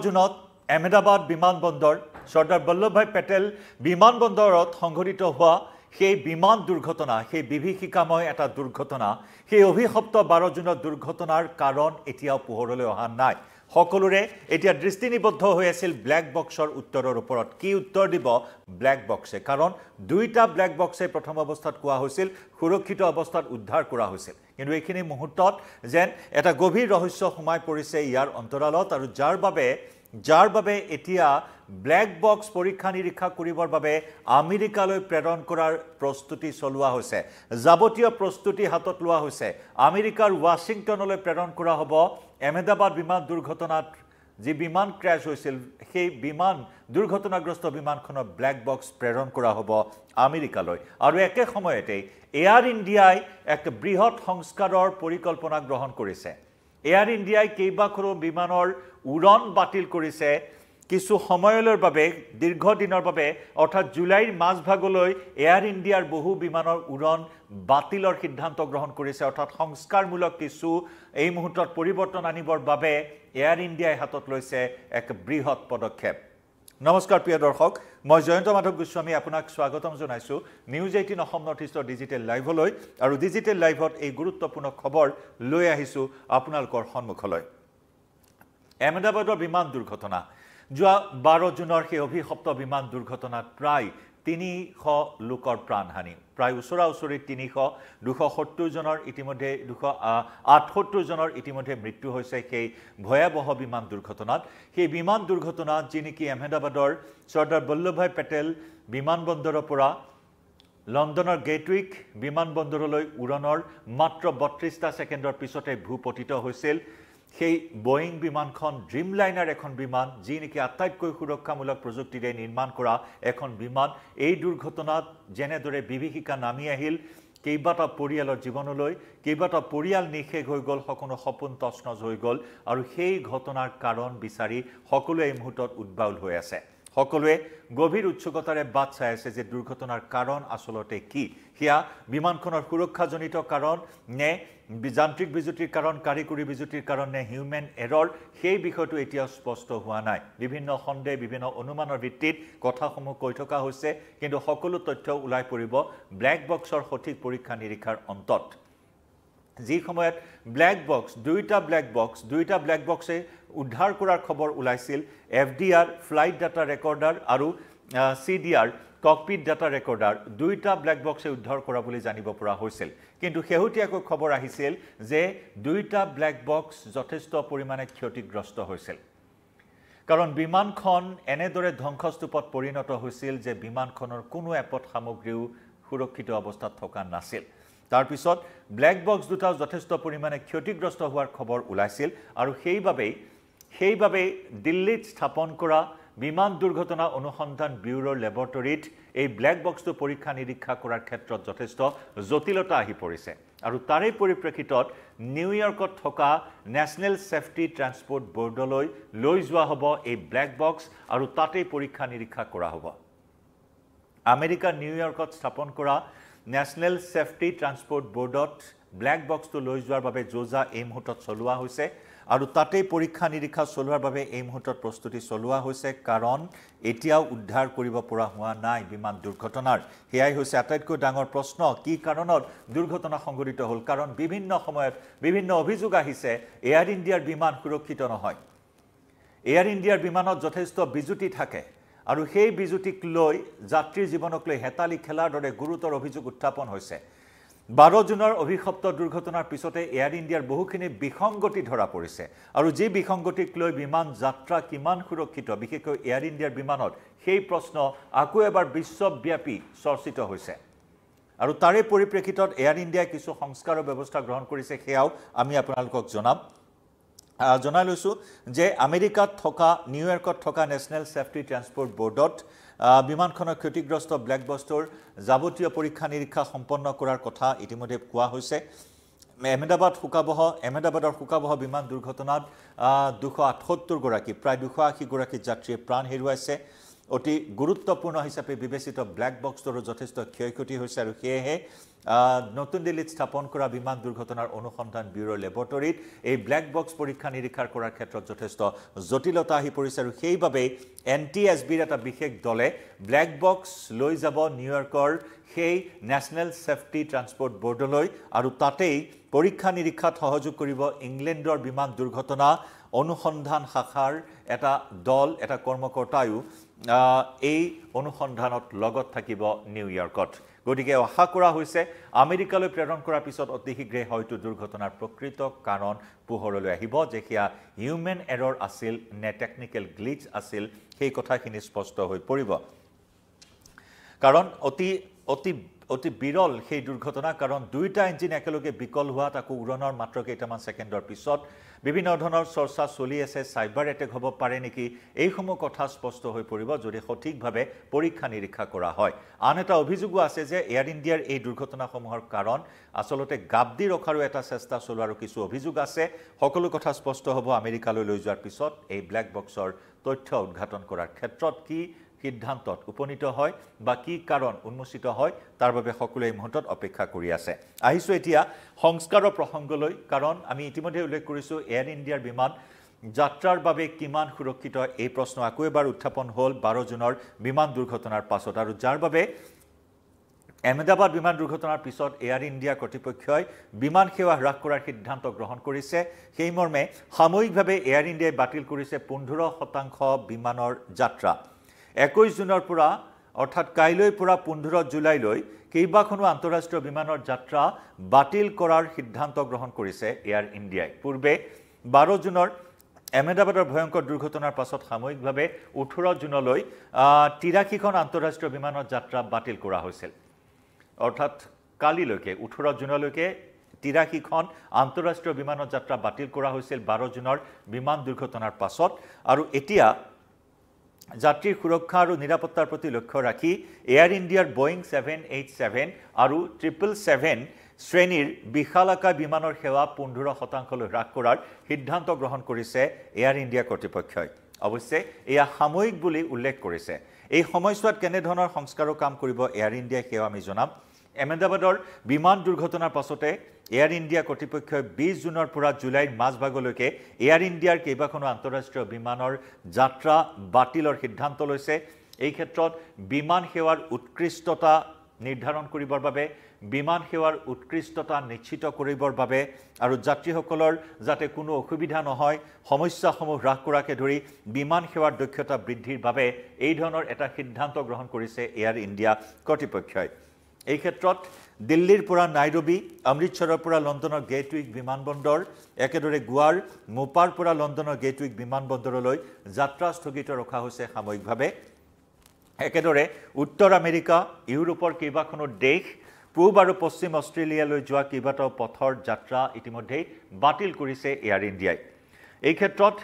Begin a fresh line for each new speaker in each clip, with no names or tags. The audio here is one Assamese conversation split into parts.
জুনত আহমেদাবাদ বিমানবন্দৰ চৰ্দাৰ বল্লভভাই পেটেল বিমানবন্দৰত সংঘটিত হোৱা সেই বিমান দুৰ্ঘটনা সেই বিভীষিকাময় এটা দুৰ্ঘটনা সেই অভিশপ্ত 12 জুনৰ দুৰ্ঘটনাৰ কাৰণ এতিয়াও পোহৰলৈ অহা নাই সকলোৰে এতিয়া দৃষ্টি নিবদ্ধ হৈ আছিল ব্ল্যাক বক্সৰ উত্তৰৰ ওপৰত কি উত্তৰ দিব ব্ল্যাক বক্সে কাৰণ দুইটা ব্ল্যাক বক্সে প্ৰথম অৱস্থাত কোৱা হৈছিল সুৰক্ষিত অৱস্থাত উদ্ধাৰ কৰা হৈছিল কিন্তু এইখিনি মুহূৰ্তত যেন এটা গভীৰ ৰহস্য সোমাই পৰিছে ইয়াৰ অন্তৰালত আৰু যাৰ বাবে এতিয়া ব্ল্যাক বক্স পৰীক্ষা নিৰীক্ষা কৰিবৰ বাবে আমেৰিকালৈ প্ৰেৰণ কৰাৰ প্ৰস্তুতি চলোৱা হৈছে যাৱতীয় প্ৰস্তুতি হাতত লোৱা হৈছে আমেৰিকাৰ ওয়াশ্বিংটনলৈ প্ৰেৰণ কৰা হ'ব আহমেদাবাদ বিমান দুৰ্ঘটনাত যি বিমান ক্ৰ্যাশ হৈছিল সেই বিমান দুৰ্ঘটনাগ্ৰস্ত বিমানখনৰ ব্ল্যাক বক্স প্ৰেৰণ কৰা হ'ব আমেৰিকালৈ আৰু একে সময়তে এয়াৰ ইণ্ডিয়াই এক বৃহৎ সংস্কাৰৰ পৰিকল্পনা গ্ৰহণ কৰিছে এয়াৰ ইণ্ডিয়াই কেইবাখনো বিমানৰ উৰণ বাতিল কৰিছে কিছু সময়লৈৰ বাবে দীৰ্ঘদিনৰ বাবে অৰ্থাৎ জুলাইৰ মাজভাগলৈ এয়াৰ ইণ্ডিয়াৰ বহু বিমানৰ উৰণ বাতিলৰ সিদ্ধান্ত গ্ৰহণ কৰিছে অৰ্থাৎ সংস্কাৰমূলক কিছু এই মুহূৰ্তত পৰিৱৰ্তন আনিবৰ বাবে এয়াৰ ইণ্ডিয়াই হাতত লৈছে এক বৃহৎ পদক্ষেপ নমস্কাৰ প্ৰিয় দৰ্শক মই জয়ন্ত মাধৱ গোস্বামী আপোনাক স্বাগতম জনাইছো নিউজ 18 অসম নৰ্থ ইষ্টৰ ডিজিটেল লাইভলৈ আৰু ডিজিটেল লাইভত এই গুৰুত্বপূৰ্ণ খবৰ লৈ আহিছো আপোনালোকৰ সন্মুখলৈ আহমেদাবাদৰ বিমান দুৰ্ঘটনা যোৱা 12 জুনৰ সেই অভিশপ্ত বিমান দুৰ্ঘটনাত প্ৰায় 300 লোকৰ প্ৰাণহানি প্ৰায় ওচৰা-ওচৰি 270 জনৰ ইতিমধ্যে 278 জনৰ ইতিমধ্যে মৃত্যু হৈছে সেই ভয়াবহ বিমান দুৰ্ঘটনাত সেই বিমান দুৰ্ঘটনাত যিনেকি আহমেদাবাদৰ চৰ্দাৰ বল্লভভাই পেটেল বিমানবন্দৰৰ পৰা লণ্ডনৰ গেটউইক বিমানবন্দৰলৈ উৰণৰ মাত্ৰ 32টা ছেকেণ্ডৰ পিছতে ভূপতিত হৈছিল সেই বোয়িং বিমানখন ড্ৰিমলাইনাৰ এখন বিমান যি নেকি আটাইতকৈ সুৰক্ষামূলক প্ৰযুক্তিৰে নিৰ্মাণ কৰা এখন বিমান এই দুৰ্ঘটনাত যেনেদৰে বিভীষিকা নামি আহিল কেইবাটা পৰিয়ালৰ জীৱনলৈ কেইবাটা পৰিয়াল নিখেষ হৈ গ'ল সকলো সপোন তছনছ হৈ গ'ল আৰু সেই ঘটনাৰ কাৰণ বিচাৰি সকলোৱে এই মুহূৰ্তত উদ্বাউল হৈ আছে সকলোৱে গভীৰ উৎসুকতাৰে বাট চাই আছে যে দুৰ্ঘটনাৰ কাৰণ আসলতে কি হিয়া বিমানখনৰ সুৰক্ষাজনিত কাৰণ নে যান্ত্ৰিক বিজুতিৰ কাৰণ কাৰিকৰী বিজুতিৰ কাৰণ নে হিউম্যান এৰৰ সেই বিষয়টো এতিয়া স্পষ্ট হোৱা নাই বিভিন্ন সন্দেহ বিভিন্ন অনুমানৰ ভিত্তিত কথাসমূহ কৈ থকা হৈছে কিন্তু সকলো তথ্য উলাই পৰিব ব্ল্যাক বক্সৰ সঠিক পৰীক্ষা নিৰীক্ষাৰ অন্তত যি সময়ত ব্ল্যাক বক্স দুইটা ব্ল্যাক বক্সে উদ্ধাৰ কৰাৰ খবৰ উলাইছিল এফডিআৰ ফ্লাইট ডাটা ৰেকৰ্ডাৰ আৰু সিডিআৰ ককপিট ডাটা ৰেকৰ্ডাৰ দুইটা ব্ল্যাক বক্সে উদ্ধাৰ কৰা বুলি জানিব পৰা হৈছিল কিন্তু শেহতীয়াকৈ খবৰ আহিছিল যে দুইটা ব্ল্যাক বক্স যথেষ্ট পৰিমাণে ক্ষতিগ্ৰস্ত হৈছিল কাৰণ বিমানখন এনেদৰে ধ্বংসস্তূপত পৰিণত হৈছিল যে বিমানখনৰ কোনো এপদ সামগ্ৰীও সুৰক্ষিত অৱস্থাত থকা নাছিল তাৰ পিছত ব্ল্যাক বক্স দুটা যথেষ্ট পৰিমাণে ক্ষতিগ্ৰস্ত হোৱাৰ খবৰ উলাইছিল আৰু সেইবাবে দিল্লীত স্থাপন কৰা বিমান দুৰ্ঘটনা অনুসন্ধান ব্যুৰোৰ লেবৰেটৰীত এই ব্ল্যাক বক্সটো পৰীক্ষা নিৰীক্ষা কৰাৰ ক্ষেত্ৰত যথেষ্ট জটিলতা আহি পৰিছে আৰু তাৰে পৰিপ্ৰেক্ষিতত নিউয়ৰ্কত থকা নেশ্যনেল সেফটি ট্ৰান্সপোৰ্ট বৰ্ডলৈ লৈ যোৱা হ'ব এই ব্ল্যাক বক্স আৰু তাতেই পৰীক্ষা নিৰীক্ষা কৰা হ'ব আমেৰিকা নিউয়ৰ্কত স্থাপন কৰা নেশ্যনেল সেফটি ট্ৰান্সপোৰ্ট বৰ্ডত ব্ল্যাক বক্সটো লৈ যোৱাৰ বাবে যোজা এই মুহূৰ্তত চলোৱা হৈছে আৰু তাতেই পৰীক্ষা নিৰীক্ষা চলোৱাৰ বাবে এই মুহূৰ্তত প্ৰস্তুতি চলোৱা হৈছে কাৰণ এতিয়াও উদ্ধাৰ কৰিব পৰা হোৱা নাই বিমান দুৰ্ঘটনাৰ হেয়াই হৈছে আটাইতকৈ ডাঙৰ প্ৰশ্ন কি কাৰণত দুৰ্ঘটনা সংঘটিত হ'ল কাৰণ বিভিন্ন সময়ত বিভিন্ন অভিযোগ আহিছে এয়াৰ ইণ্ডিয়াৰ বিমান সুৰক্ষিত নহয় এয়াৰ ইণ্ডিয়াৰ বিমানত যথেষ্ট বিজুতি থাকে আৰু সেই বিজুতিক লৈ যাত্ৰীৰ জীৱনক লৈ হেতালি খেলাৰ দৰে গুৰুতৰ অভিযোগ উত্থাপন হৈছে 12 জুনৰ অভিশপ্ত দুৰ্ঘটনাৰ পিছতে এয়াৰ ইণ্ডিয়াৰ বহুখিনি বিসংগতি ধৰা পৰিছে আৰু যি বিসংগতিক লৈ বিমান যাত্ৰা কিমান সুৰক্ষিত বিশেষকৈ এয়াৰ ইণ্ডিয়াৰ বিমানত সেই প্ৰশ্ন আকৌ এবাৰ বিশ্বব্যাপী চৰ্চিত হৈছে আৰু তাৰে পৰিপ্ৰেক্ষিতত এয়াৰ ইণ্ডিয়াই কিছু সংস্কাৰৰ ব্যৱস্থা গ্ৰহণ কৰিছে সেয়াও আমি আপোনালোকক জনাই লৈছো যে আমেৰিকাত থকা নিউয়ৰ্কত থকা নেশ্যনেল সেফটি ট্ৰান্সপোৰ্ট বৰ্ডত বিমানখনৰ ক্ষতিগ্ৰস্ত ব্ল্যাক বক্সৰ যাৱতীয় পৰীক্ষা নিৰীক্ষা সম্পন্ন কৰাৰ কথা ইতিমধ্যে কোৱা হৈছে আহমেদাবাদৰ শোকাবহ বিমান দুৰ্ঘটনাত 278 গৰাকী প্ৰায় 280 গৰাকী যাত্ৰীয়ে প্ৰাণ হেৰুৱাইছে অতি গুৰুত্বপূৰ্ণ হিচাপে বিবেচিত ব্ল্যাক বক্সটোৰো যথেষ্ট ক্ষয়ক্ষতি হৈছে আৰু সেয়েহে নতুন দিল্লীত স্থাপন কৰা বিমান দুৰ্ঘটনাৰ অনুসন্ধান ব্যুৰৰ লেবৰেটৰীত এই ব্ল্যাক বক্স পৰীক্ষা নিৰীক্ষা কৰাৰ ক্ষেত্ৰত যথেষ্ট জটিলতা আহি পৰিছে আৰু সেইবাবে NTSBৰ এটা বিশেষ দলে ব্ল্যাক বক্স লৈ যাব নিউয়ৰ্কৰ সেই নেশ্যনেল সেফটি ট্ৰান্সপোৰ্ট বৰ্ডলৈ আৰু তাতেই পৰীক্ষা নিৰীক্ষাত সহযোগ কৰিব ইংলেণ্ডৰ বিমান দুৰ্ঘটনা অনুসন্ধান শাখাৰ এটা দল এটা কৰ্মকৰ্তায়ো এই অনুসন্ধানত লগত থাকিব নিউয়ৰ্কত গতিকে আশা কৰা হৈছে আমেৰিকালৈ প্ৰেৰণ কৰাৰ পিছত অতি শীঘ্ৰে হয়তো দুৰ্ঘটনাৰ প্ৰকৃত কাৰণ পোহৰলৈ আহিব যে কিয়া হিউম্যান এৰৰ আছিল নে টেকনিক্যাল গ্লিচ আছিল সেই কথাখিনি স্পষ্ট হৈ পৰিব কাৰণ অতি বিৰল সেই দুৰ্ঘটনা কাৰণ দুইটা ইঞ্জিন একেলগে বিকল হোৱা তাকো উৰণৰ মাত্ৰ কেইটামান সেকেন্ডৰ পিছত বিভিন্ন ধৰণৰ চৰ্চা চলি আছে সাইবাৰ এটেক হ'ব পাৰে নেকি এইসমূহ কথা স্পষ্ট হৈ পৰিব যদি সঠিকভাৱে পৰীক্ষা নিৰীক্ষা কৰা হয় আন এটা অভিযোগ আছে যে এয়াৰ ইণ্ডিয়াৰ এই দুৰ্ঘটনাসমূহৰ কাৰণ আসলতে গাবদি ৰখাৰো এটা চেষ্টা চলোৱাৰ কিছু অভিযোগ আছে সকলো কথা স্পষ্ট হ'ব আমেৰিকালৈ লৈ যোৱাৰ পিছত এই ব্ল্যাক বক্সৰ তথ্য উদ্ঘাটন কৰাৰ ক্ষেত্ৰত কি সিদ্ধান্তত উপনীত হয় বা কি কাৰণ উন্মোচিত হয় তাৰ বাবে সকলোৱে এই মুহূৰ্তত অপেক্ষা কৰি আছে আহিছো এতিয়া সংস্কাৰৰ প্ৰসংগলৈ কাৰণ আমি ইতিমধ্যে উল্লেখ কৰিছো এয়াৰ ইণ্ডিয়াৰ বিমান যাত্ৰাৰ বাবে কিমান সুৰক্ষিত এই প্ৰশ্ন আকৌ এবাৰ উত্থাপন হ'ল 12 জুনৰ বিমান দুৰ্ঘটনাৰ পাছত আৰু যাৰ বাবে আহমেদাবাদ বিমান দুৰ্ঘটনাৰ পিছত এয়াৰ ইণ্ডিয়া কৰ্তৃপক্ষই বিমান সেৱা হ্ৰাস কৰাৰ সিদ্ধান্ত গ্ৰহণ কৰিছে সেই মৰ্মে সাময়িকভাৱে এয়াৰ ইণ্ডিয়াই বাতিল কৰিছে 15% বিমানৰ যাত্ৰা 21 জুনৰ পৰা অৰ্থাৎ কাইলৈ পৰা 15 জুলাইলৈ কেইবাখনো আন্তঃৰাষ্ট্ৰীয় বিমানৰ যাত্ৰা বাতিল কৰাৰ সিদ্ধান্ত গ্ৰহণ কৰিছে এয়াৰ ইণ্ডিয়াই পূৰ্বে 12 জুনৰ আহমেদাবাদৰ ভয়ংকৰ দুৰ্ঘটনাৰ পাছত সাময়িকভাৱে 18 জুনলৈ 83খন আন্তঃৰাষ্ট্ৰীয় বিমানৰ যাত্ৰা বাতিল কৰা হৈছিল অৰ্থাৎ কালিলৈকে 18 জুনলৈকে 83খন আন্তঃৰাষ্ট্ৰীয় বিমানৰ যাত্ৰা বাতিল কৰা হৈছিল 12 জুনৰ বিমান দুৰ্ঘটনাৰ পাছত আৰু এতিয়া যাত্ৰীৰ সুৰক্ষা আৰু নিৰাপত্তাৰ প্ৰতি লক্ষ্য ৰাখি এয়াৰ ইণ্ডিয়াৰ বোয়িং 787 আৰু 777 শ্ৰেণীৰ বিশালাকায় বিমানৰ সেৱা 15% লৈ হ্ৰাস কৰাৰ সিদ্ধান্ত গ্ৰহণ কৰিছে এয়াৰ ইণ্ডিয়া কৰ্তৃপক্ষই অৱশ্যে এয়া সাময়িক বুলি উল্লেখ কৰিছে এই সময়ছোৱাত কেনে ধৰণৰ সংস্কাৰৰ কাম কৰিব এয়াৰ ইণ্ডিয়া সেৱা আমি জনাম আহমেদাবাদৰ বিমান দুৰ্ঘটনাৰ পাছতে এয়াৰ ইণ্ডিয়া কৰ্তৃপক্ষই 20 জুনৰ পৰা জুলাইৰ মাজভাগলৈকে এয়াৰ ইণ্ডিয়াৰ কেইবাখনো আন্তঃৰাষ্ট্ৰীয় বিমানৰ যাত্ৰা বাতিলৰ সিদ্ধান্ত লৈছে এই ক্ষেত্ৰত বিমান সেৱাৰ উৎকৃষ্টতা নিৰ্ধাৰণ কৰিবৰ বাবে বিমান সেৱাৰ উৎকৃষ্টতা নিশ্চিত কৰিবৰ বাবে আৰু যাত্ৰীসকলৰ যাতে কোনো অসুবিধা নহয় সমস্যাসমূহ হ্ৰাস কৰাকে ধৰি বিমান সেৱাৰ দক্ষতা বৃদ্ধিৰ বাবে এই ধৰণৰ এটা সিদ্ধান্ত গ্ৰহণ কৰিছে এয়াৰ ইণ্ডিয়া কৰ্তৃপক্ষই এই ক্ষেত্ৰত দিল্লীৰ পৰা নাইৰোবি অমৃতসৰৰ পৰা লণ্ডনৰ গেটউইক বিমানবন্দৰ একেদৰে গোৱাৰ মোপাৰ পৰা লণ্ডনৰ গেটউইক বিমানবন্দৰলৈ যাত্ৰা স্থগিত ৰখা হৈছে সাময়িকভাৱে একেদৰে উত্তৰ আমেৰিকা ইউৰোপৰ কেইবাখনো দেশ পূব আৰু পশ্চিম অষ্ট্ৰেলিয়ালৈ যোৱা কেইবাটাও পথৰ যাত্ৰা ইতিমধ্যে বাতিল কৰিছে এয়াৰ ইণ্ডিয়াই এই ক্ষেত্ৰত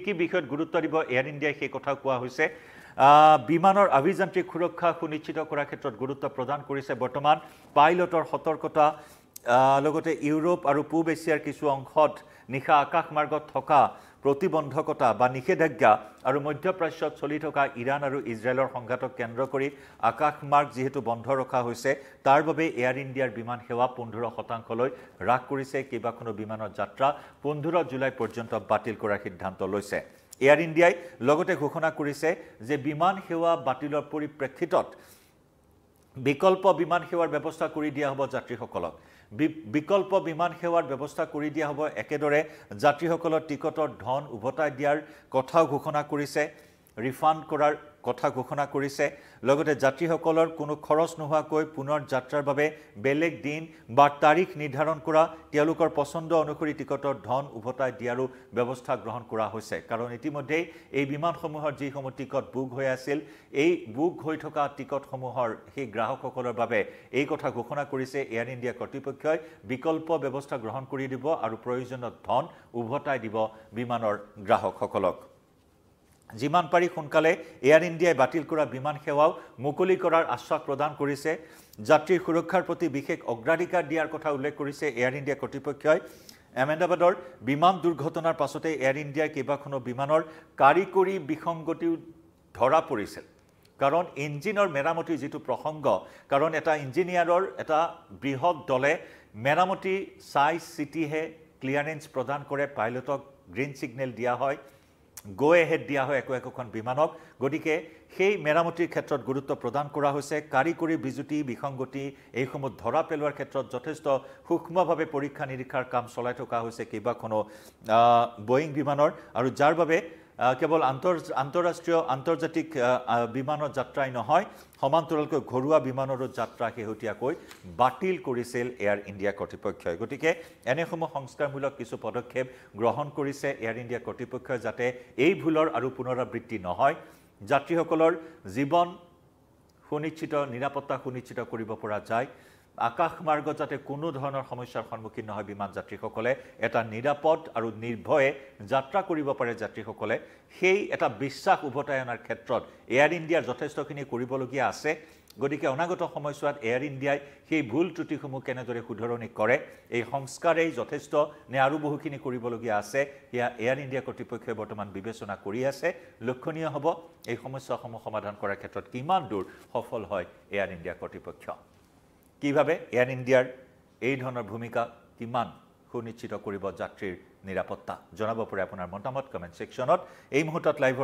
কি বিষয়ত গুৰুত্ব দিব এয়াৰ ইণ্ডিয়াই সেই কথা কোৱা হৈছে বিমানৰ অভিযান্ত্ৰিক সুৰক্ষা সুনিশ্চিত কৰাৰ ক্ষেত্ৰত গুৰুত্ব প্ৰদান কৰিছে বৰ্তমান পাইলটৰ সতৰ্কতা লগতে ইউৰোপ আৰু পূব এছিয়াৰ কিছু অংশত নিশা আকাশ মাৰ্গত থকা প্ৰতিবন্ধকতা বা নিষেধাজ্ঞা আৰু মধ্যপ্ৰাচ্যত চলি থকা ইৰাণ আৰু ইজৰাইলৰ সংঘাতক কেন্দ্ৰ কৰি আকাশ মাৰ্গ যেহেতু বন্ধ ৰখা হৈছে তাৰ বাবে এয়াৰ ইণ্ডিয়াৰ বিমান সেৱা 15% লৈ হ্ৰাস কৰিছে কেইবাখনো বিমানৰ যাত্ৰা 15 জুলাই পৰ্যন্ত বাতিল কৰাৰ সিদ্ধান্ত লৈছে এয়াৰ ইণ্ডিয়াই লগতে ঘোষণা কৰিছে যে বিমান সেৱা বাতিলৰ পৰিপ্ৰেক্ষিতত বিকল্প বিমান সেৱাৰ ব্যৱস্থা কৰি দিয়া হ'ব যাত্ৰীসকলক বিকল্প বিমান সেৱাৰ ব্যৱস্থা কৰি দিয়া হ'ব একেদৰে যাত্ৰীসকলৰ টিকটৰ ধন উভতাই দিয়াৰ কথাও ঘোষণা কৰিছে ৰিফাণ্ড কৰাৰ কথা ঘোষণা কৰিছে লগতে যাত্ৰীসকলৰ কোনো খৰচ নোহোৱাকৈ পুনৰ যাত্ৰাৰ বাবে বেলেগ দিন বা তাৰিখ নিৰ্ধাৰণ কৰা তেওঁলোকৰ পছন্দ অনুসৰি টিকটৰ ধন উভতাই দিয়াৰো ব্যৱস্থা গ্ৰহণ কৰা হৈছে কাৰণ ইতিমধ্যে এই বিমানসমূহৰ যিসমূহ টিকট বুক হৈ আছিল এই বুক হৈ থকা টিকটসমূহৰ সেই গ্ৰাহকসকলৰ বাবে এই কথা ঘোষণা কৰিছে এয়াৰ ইণ্ডিয়া কৰ্তৃপক্ষই বিকল্প ব্যৱস্থা গ্ৰহণ কৰি দিব আৰু প্ৰয়োজনীয় ধন উভতাই দিব বিমানৰ গ্ৰাহকসকলক যিমান পাৰি সোনকালে এয়াৰ ইণ্ডিয়াই বাতিল কৰা বিমান সেৱাও মুকলি কৰাৰ আশ্বাস প্ৰদান কৰিছে যাত্ৰীৰ সুৰক্ষাৰ প্ৰতি বিশেষ অগ্ৰাধিকাৰ দিয়াৰ কথা উল্লেখ কৰিছে এয়াৰ ইণ্ডিয়া কৰ্তৃপক্ষই আহমেদাবাদৰ বিমান দুৰ্ঘটনাৰ পাছতে এয়াৰ ইণ্ডিয়াৰ কেইবাখনো বিমানৰ কাৰিকৰী বিসংগতি ধৰা পৰিছিল কাৰণ ইঞ্জিনৰ মেৰামতিৰ যিটো প্ৰসংগ কাৰণ এটা ইঞ্জিনিয়াৰৰ এটা বৃহৎ দলে মেৰামতি চাই চিটিহে ক্লিয়াৰেন্স প্ৰদান কৰে পাইলটক গ্ৰীণ সিগনেল দিয়া হয় গো এহেড দিয়া হয় একোখন বিমানক গতিকে সেই মেৰামতিৰ ক্ষেত্ৰত গুৰুত্ব প্ৰদান কৰা হৈছে কাৰিকৰী বিজুতি বিসংগতি এইসমূহ ধৰা পেলোৱাৰ ক্ষেত্ৰত যথেষ্ট সূক্ষ্মভাৱে পৰীক্ষা নিৰীক্ষাৰ কাম চলাই থকা হৈছে কেইবাখনো বোয়িং বিমানৰ আৰু যাৰ বাবে কেৱল আন্তঃৰাষ্ট্ৰীয় আন্তৰ্জাতিক বিমানৰ যাত্ৰাই নহয় সমান্তৰালকৈ ঘৰুৱা বিমানৰো যাত্ৰা শেহতীয়াকৈ বাতিল কৰিছিল এয়াৰ ইণ্ডিয়া কৰ্তৃপক্ষই গতিকে এনেসমূহ সংস্কাৰমূলক কিছু পদক্ষেপ গ্ৰহণ কৰিছে এয়াৰ ইণ্ডিয়া কৰ্তৃপক্ষই যাতে এই ভুলৰ আৰু পুনৰাবৃত্তি নহয় যাত্ৰীসকলৰ জীৱন সুনিশ্চিত নিৰাপত্তা সুনিশ্চিত কৰিব পৰা যায় আকাশমাৰ্গত যাতে কোনো ধৰণৰ সমস্যাৰ সন্মুখীন নহয় বিমান যাত্ৰীসকলে এটা নিৰাপদ আৰু নিৰ্ভয়ে যাত্ৰা কৰিব পাৰে যাত্ৰীসকলে সেই এটা বিশ্বাস উভতাই অনাৰ ক্ষেত্ৰত এয়াৰ ইণ্ডিয়াৰ যথেষ্টখিনি কৰিবলগীয়া আছে গতিকে অনাগত সময়ছোৱাত এয়াৰ ইণ্ডিয়াই সেই ভুল ত্ৰুটিসমূহ কেনেদৰে শুধৰণি কৰে এই সংস্কাৰেই যথেষ্ট নে আৰু বহুখিনি কৰিবলগীয়া আছে সেয়া এয়াৰ ইণ্ডিয়া কৰ্তৃপক্ষই বৰ্তমান বিবেচনা কৰি আছে লক্ষণীয় হ'ব এই সমস্যাসমূহ সমাধান কৰাৰ ক্ষেত্ৰত কিমান দূৰ সফল হয় এয়াৰ ইণ্ডিয়া কৰ্তৃপক্ষ কিভাবে এয়াৰ ইণ্ডিয়াৰ এই ধৰণৰ ভূমিকা কিমান সুনিশ্চিত কৰিব যাত্ৰীৰ নিৰাপত্তা জনাব পাৰে আপোনাৰ মতামত কমেন্ট সেকশনত এই মুহূৰ্তত লাইভ